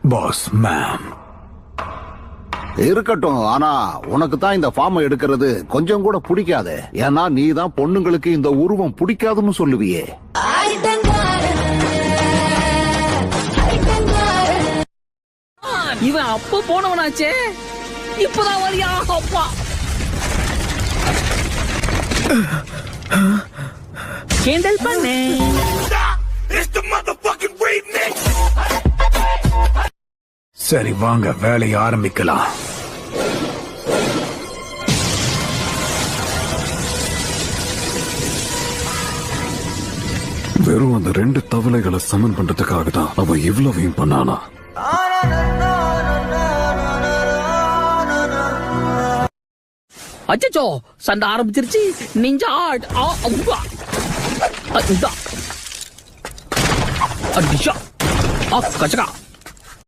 Pass ma'am. இருக்கட்டும், ஆனா உனக்கு தான் இந்த ஃபார்ம் எடுக்கிறது கொஞ்சம் கூட பிடிக்காது. ஏன்னா நீ தான் பொண்ணுங்களுக்கு இந்த உருவம் பிடிக்காதுன்னு சொல்லுவியே. இவன் அப்ப போனவனாச்சே, இப்பதான் வரியா? அப்பா கேண்டல் பண்ணு. சரி வாங்க, வேலையை ஆரம்பிக்கலாம். வெறும் அந்த 2 தவளைகளை சமன் பண்றதுக்காக தான் அவன் இவ்வளவையும் பண்ணானா? அச்சோ, சண்டை ஆரம்பிச்சிருச்சு. நிஞ்சா கச்சகா